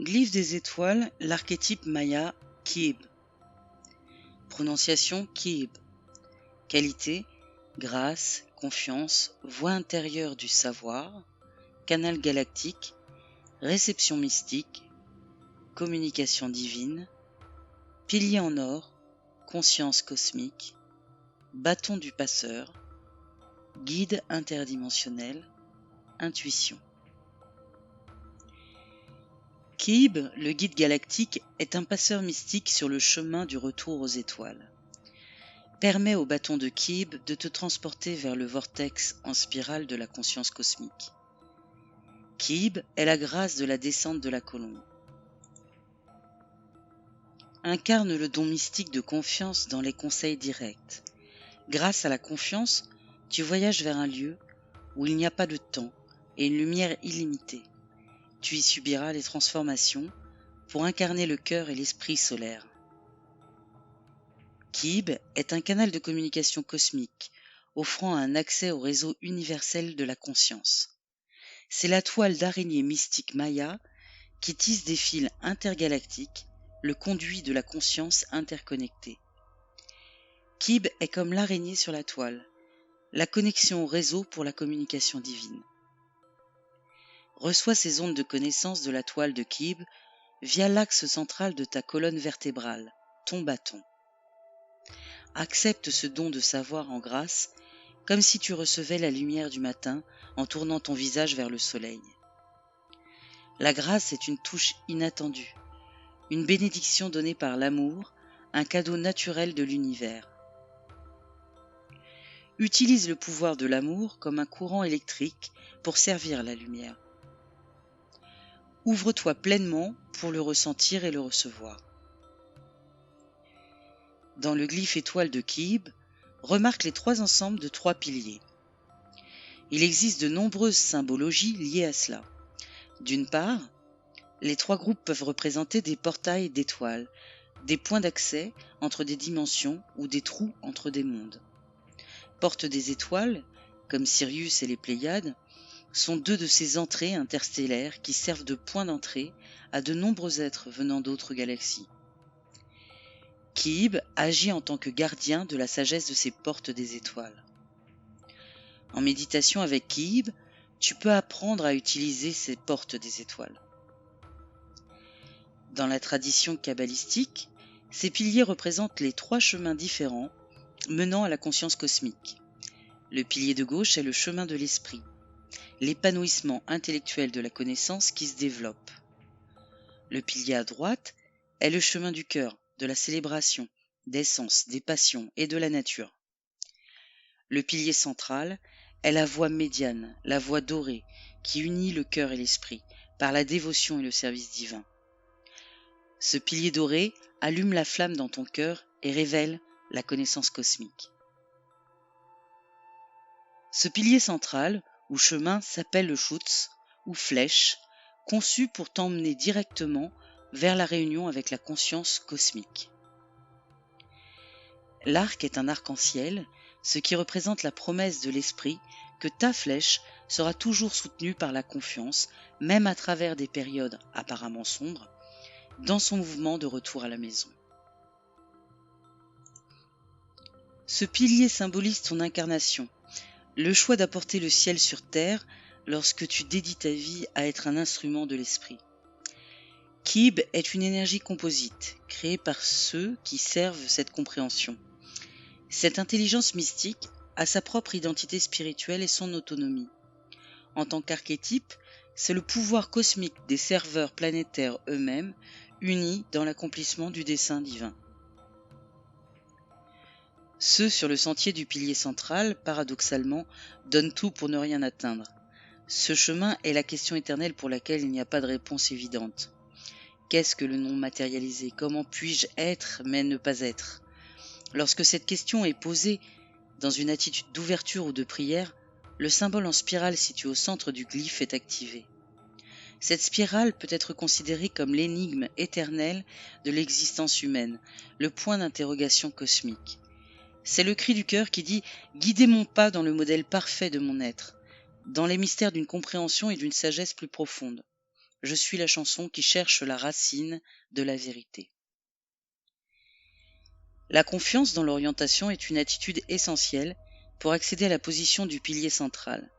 Glyphe des étoiles, l'archétype maya Kib. Prononciation Kib. Qualité, grâce, confiance, voie intérieure du savoir, canal galactique, réception mystique, communication divine, pilier en or, conscience cosmique, bâton du passeur, guide interdimensionnel, intuition. Kib, le guide galactique, est un passeur mystique sur le chemin du retour aux étoiles. Permet au bâton de Kib de te transporter vers le vortex en spirale de la conscience cosmique. Kib est la grâce de la descente de la colombe. Incarne le don mystique de confiance dans les conseils directs. Grâce à la confiance, tu voyages vers un lieu où il n'y a pas de temps et une lumière illimitée. Tu y subiras les transformations pour incarner le cœur et l'esprit solaire. Kib est un canal de communication cosmique, offrant un accès au réseau universel de la conscience. C'est la toile d'araignée mystique maya qui tisse des fils intergalactiques, le conduit de la conscience interconnectée. Kib est comme l'araignée sur la toile, la connexion au réseau pour la communication divine. Reçois ces ondes de connaissance de la toile de Kib via l'axe central de ta colonne vertébrale, ton bâton. Accepte ce don de savoir en grâce, comme si tu recevais la lumière du matin en tournant ton visage vers le soleil. La grâce est une touche inattendue, une bénédiction donnée par l'amour, un cadeau naturel de l'univers. Utilise le pouvoir de l'amour comme un courant électrique pour servir la lumière. Ouvre-toi pleinement pour le ressentir et le recevoir. Dans le glyphe étoile de Kib, remarque les trois ensembles de trois piliers. Il existe de nombreuses symbologies liées à cela. D'une part, les trois groupes peuvent représenter des portails d'étoiles, des points d'accès entre des dimensions ou des trous entre des mondes. Portes des étoiles, comme Sirius et les Pléiades, sont deux de ces entrées interstellaires qui servent de point d'entrée à de nombreux êtres venant d'autres galaxies. Kib agit en tant que gardien de la sagesse de ces portes des étoiles. En méditation avec Kib, tu peux apprendre à utiliser ces portes des étoiles. Dans la tradition kabbalistique, ces piliers représentent les trois chemins différents menant à la conscience cosmique. Le pilier de gauche est le chemin de l'esprit, l'épanouissement intellectuel de la connaissance qui se développe. Le pilier à droite est le chemin du cœur, de la célébration, des sens, des passions et de la nature. Le pilier central est la voie médiane, la voie dorée, qui unit le cœur et l'esprit par la dévotion et le service divin. Ce pilier doré allume la flamme dans ton cœur et révèle la connaissance cosmique. Ce pilier central, ou chemin, s'appelle le Schutz, ou flèche, conçu pour t'emmener directement vers la réunion avec la conscience cosmique. L'arc est un arc-en-ciel, ce qui représente la promesse de l'esprit que ta flèche sera toujours soutenue par la confiance, même à travers des périodes apparemment sombres, dans son mouvement de retour à la maison. Ce pilier symbolise ton incarnation, le choix d'apporter le ciel sur terre lorsque tu dédies ta vie à être un instrument de l'esprit. Kib est une énergie composite, créée par ceux qui servent cette compréhension. Cette intelligence mystique a sa propre identité spirituelle et son autonomie. En tant qu'archétype, c'est le pouvoir cosmique des serveurs planétaires eux-mêmes, unis dans l'accomplissement du dessein divin. Ceux sur le sentier du pilier central, paradoxalement, donnent tout pour ne rien atteindre. Ce chemin est la question éternelle pour laquelle il n'y a pas de réponse évidente. Qu'est-ce que le non matérialisé? Comment puis-je être mais ne pas être? Lorsque cette question est posée dans une attitude d'ouverture ou de prière, le symbole en spirale situé au centre du glyphe est activé. Cette spirale peut être considérée comme l'énigme éternelle de l'existence humaine, le point d'interrogation cosmique. C'est le cri du cœur qui dit « Guidez mon pas dans le modèle parfait de mon être, dans les mystères d'une compréhension et d'une sagesse plus profonde. je suis la chanson qui cherche la racine de la vérité. La confiance dans l'orientation est une attitude essentielle pour accéder à la position du pilier central.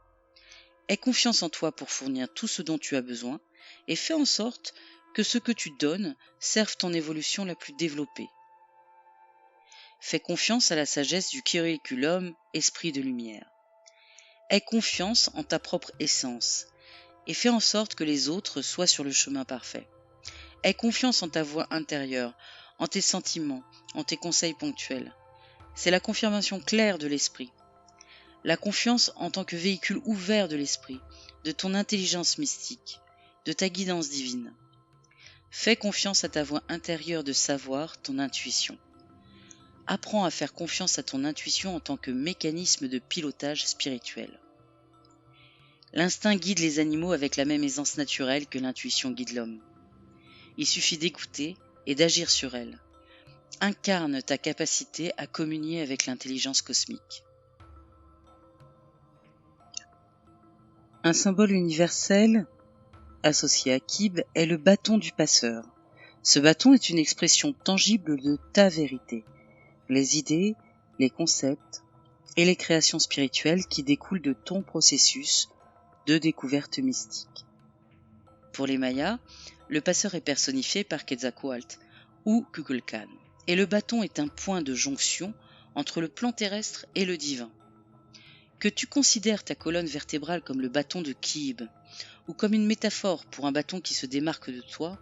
Aie confiance en toi pour fournir tout ce dont tu as besoin et fais en sorte que ce que tu donnes serve ton évolution la plus développée. Fais confiance à la sagesse du curriculum, esprit de lumière. Aie confiance en ta propre essence et fais en sorte que les autres soient sur le chemin parfait. Aie confiance en ta voix intérieure, en tes sentiments, en tes conseils ponctuels. C'est la confirmation claire de l'esprit. La confiance en tant que véhicule ouvert de l'esprit, de ton intelligence mystique, de ta guidance divine. Fais confiance à ta voix intérieure de savoir, ton intuition. Apprends à faire confiance à ton intuition en tant que mécanisme de pilotage spirituel. L'instinct guide les animaux avec la même aisance naturelle que l'intuition guide l'homme. Il suffit d'écouter et d'agir sur elle. Incarne ta capacité à communier avec l'intelligence cosmique. Un symbole universel associé à Kib est le bâton du passeur. Ce bâton est une expression tangible de ta vérité, les idées, les concepts et les créations spirituelles qui découlent de ton processus de découverte mystique. Pour les Mayas, le passeur est personnifié par Quetzalcoatl ou Kukulkan, et le bâton est un point de jonction entre le plan terrestre et le divin. Que tu considères ta colonne vertébrale comme le bâton de Kib, ou comme une métaphore pour un bâton qui se démarque de toi,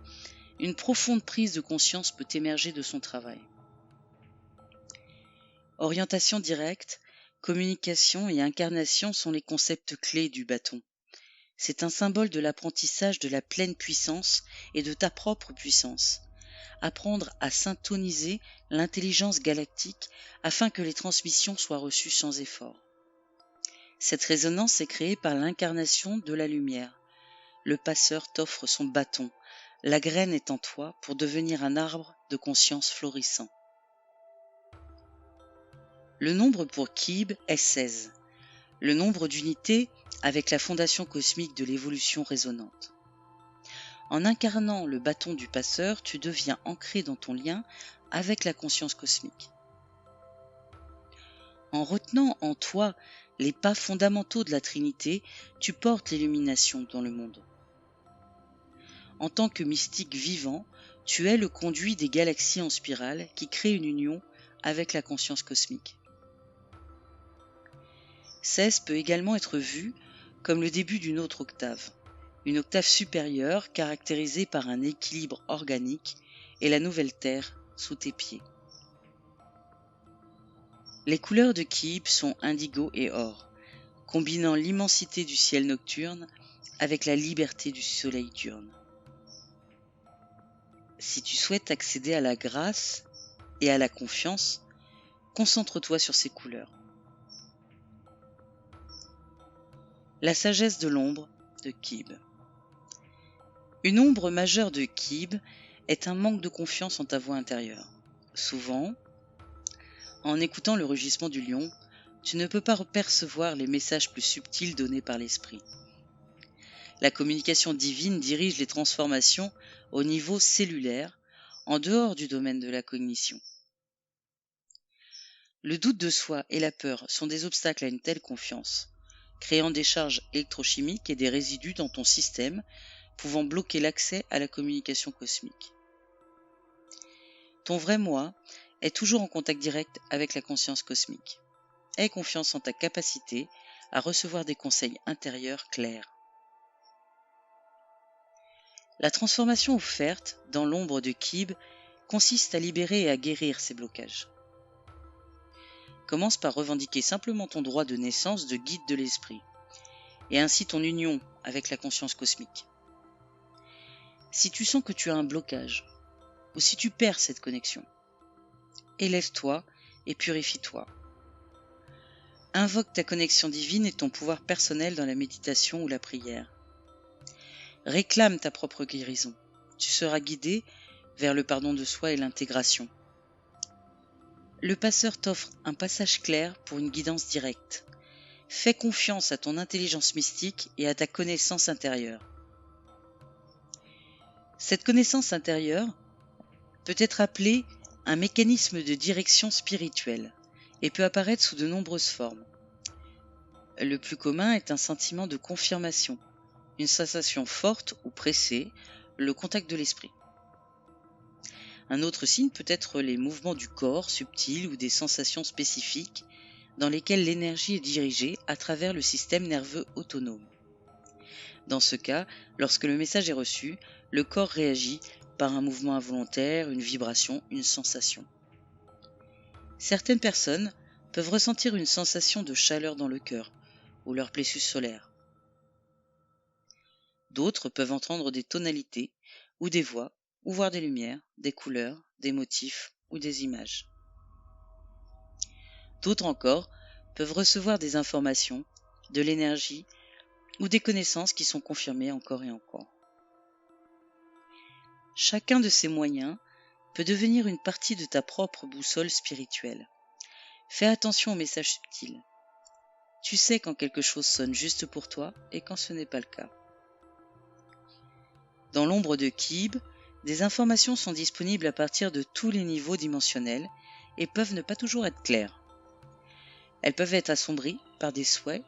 une profonde prise de conscience peut émerger de son travail. Orientation directe, communication et incarnation sont les concepts clés du bâton. C'est un symbole de l'apprentissage de la pleine puissance et de ta propre puissance. Apprendre à syntoniser l'intelligence galactique afin que les transmissions soient reçues sans effort. Cette résonance est créée par l'incarnation de la lumière. Le passeur t'offre son bâton. La graine est en toi pour devenir un arbre de conscience florissant. Le nombre pour Kib est 16. Le nombre d'unités avec la fondation cosmique de l'évolution résonante. En incarnant le bâton du passeur, tu deviens ancré dans ton lien avec la conscience cosmique. En retenant en toi les pas fondamentaux de la Trinité, tu portes l'illumination dans le monde. En tant que mystique vivant, tu es le conduit des galaxies en spirale qui créent une union avec la conscience cosmique. 16 peut également être vu comme le début d'une autre octave, une octave supérieure caractérisée par un équilibre organique et la nouvelle terre sous tes pieds. Les couleurs de Kib sont indigo et or, combinant l'immensité du ciel nocturne avec la liberté du soleil diurne. Si tu souhaites accéder à la grâce et à la confiance, concentre-toi sur ces couleurs. La sagesse de l'ombre de Kib. Une ombre majeure de Kib est un manque de confiance en ta voix intérieure. Souvent, en écoutant le rugissement du lion, tu ne peux pas percevoir les messages plus subtils donnés par l'esprit. La communication divine dirige les transformations au niveau cellulaire, en dehors du domaine de la cognition. Le doute de soi et la peur sont des obstacles à une telle confiance, créant des charges électrochimiques et des résidus dans ton système, pouvant bloquer l'accès à la communication cosmique. Ton vrai moi est toujours en contact direct avec la conscience cosmique. Aie confiance en ta capacité à recevoir des conseils intérieurs clairs. La transformation offerte dans l'ombre de Kib consiste à libérer et à guérir ces blocages. Commence par revendiquer simplement ton droit de naissance de guide de l'esprit, et ainsi ton union avec la conscience cosmique. Si tu sens que tu as un blocage, ou si tu perds cette connexion, élève-toi et purifie-toi. Invoque ta connexion divine et ton pouvoir personnel dans la méditation ou la prière. Réclame ta propre guérison. Tu seras guidé vers le pardon de soi et l'intégration. Le passeur t'offre un passage clair pour une guidance directe. Fais confiance à ton intelligence mystique et à ta connaissance intérieure. Cette connaissance intérieure peut être appelée un mécanisme de direction spirituelle et peut apparaître sous de nombreuses formes. Le plus commun est un sentiment de confirmation, une sensation forte ou pressée, le contact de l'esprit. Un autre signe peut être les mouvements du corps subtils ou des sensations spécifiques dans lesquelles l'énergie est dirigée à travers le système nerveux autonome. Dans ce cas, lorsque le message est reçu, le corps réagit par un mouvement involontaire, une vibration, une sensation. Certaines personnes peuvent ressentir une sensation de chaleur dans le cœur ou leur plexus solaire. D'autres peuvent entendre des tonalités ou des voix, ou voir des lumières, des couleurs, des motifs ou des images. D'autres encore peuvent recevoir des informations, de l'énergie ou des connaissances qui sont confirmées encore et encore. Chacun de ces moyens peut devenir une partie de ta propre boussole spirituelle. Fais attention aux messages subtils. Tu sais quand quelque chose sonne juste pour toi et quand ce n'est pas le cas. Dans l'ombre de Kib, des informations sont disponibles à partir de tous les niveaux dimensionnels et peuvent ne pas toujours être claires. Elles peuvent être assombries par des souhaits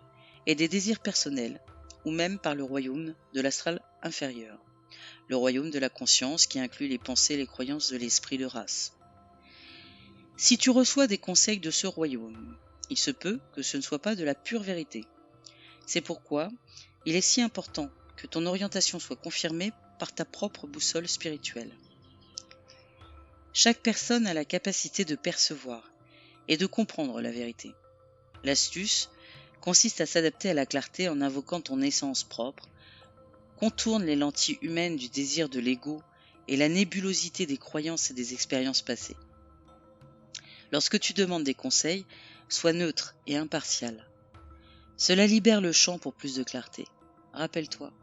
et des désirs personnels, ou même par le royaume de l'astral inférieur, le royaume de la conscience qui inclut les pensées et les croyances de l'esprit de race. Si tu reçois des conseils de ce royaume, il se peut que ce ne soit pas de la pure vérité. C'est pourquoi il est si important que ton orientation soit confirmée par ta propre boussole spirituelle. Chaque personne a la capacité de percevoir et de comprendre la vérité. L'astuce consiste à s'adapter à la clarté en invoquant ton essence propre, contourne les lentilles humaines du désir de l'ego et la nébulosité des croyances et des expériences passées. Lorsque tu demandes des conseils, sois neutre et impartial. Cela libère le champ pour plus de clarté. Rappelle-toi,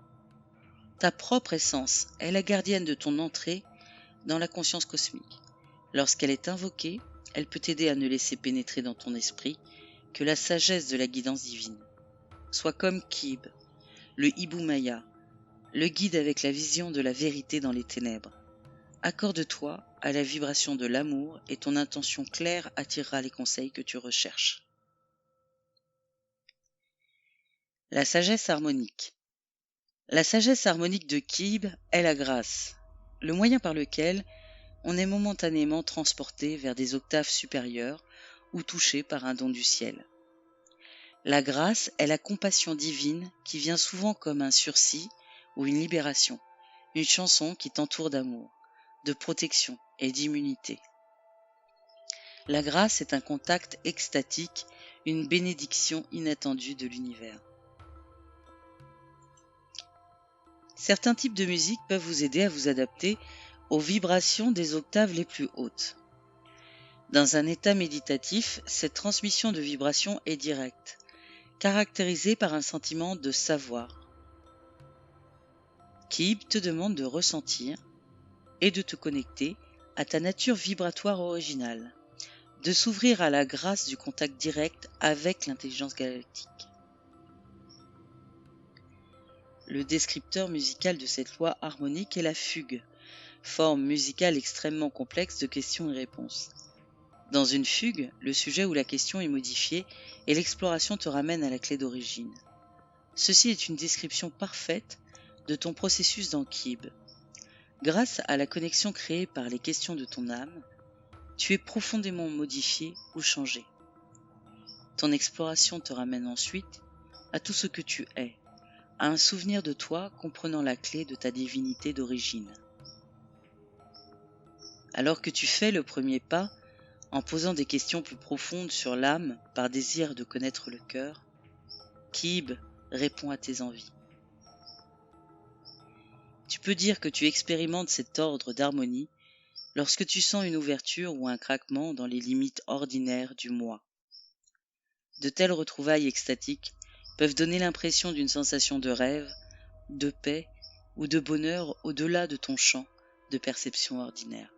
ta propre essence est la gardienne de ton entrée dans la conscience cosmique. Lorsqu'elle est invoquée, elle peut t'aider à ne laisser pénétrer dans ton esprit que la sagesse de la guidance divine. Sois comme Kib, le hibou maya, le guide avec la vision de la vérité dans les ténèbres. Accorde-toi à la vibration de l'amour et ton intention claire attirera les conseils que tu recherches. La sagesse harmonique. La sagesse harmonique de Kib est la grâce, le moyen par lequel on est momentanément transporté vers des octaves supérieures ou touché par un don du ciel. La grâce est la compassion divine qui vient souvent comme un sursis ou une libération, une chanson qui t'entoure d'amour, de protection et d'immunité. La grâce est un contact extatique, une bénédiction inattendue de l'univers. Certains types de musique peuvent vous aider à vous adapter aux vibrations des octaves les plus hautes. Dans un état méditatif, cette transmission de vibrations est directe, caractérisée par un sentiment de savoir. Kib te demande de ressentir et de te connecter à ta nature vibratoire originale, de s'ouvrir à la grâce du contact direct avec l'intelligence galactique. Le descripteur musical de cette loi harmonique est la fugue, forme musicale extrêmement complexe de questions et réponses. Dans une fugue, le sujet ou la question est modifié et l'exploration te ramène à la clé d'origine. Ceci est une description parfaite de ton processus dans Kib. Grâce à la connexion créée par les questions de ton âme, tu es profondément modifié ou changé. Ton exploration te ramène ensuite à tout ce que tu es, à un souvenir de toi comprenant la clé de ta divinité d'origine. Alors que tu fais le premier pas, en posant des questions plus profondes sur l'âme par désir de connaître le cœur, Kib répond à tes envies. Tu peux dire que tu expérimentes cet ordre d'harmonie lorsque tu sens une ouverture ou un craquement dans les limites ordinaires du moi. De telles retrouvailles extatiques peuvent donner l'impression d'une sensation de rêve, de paix ou de bonheur au-delà de ton champ de perception ordinaire.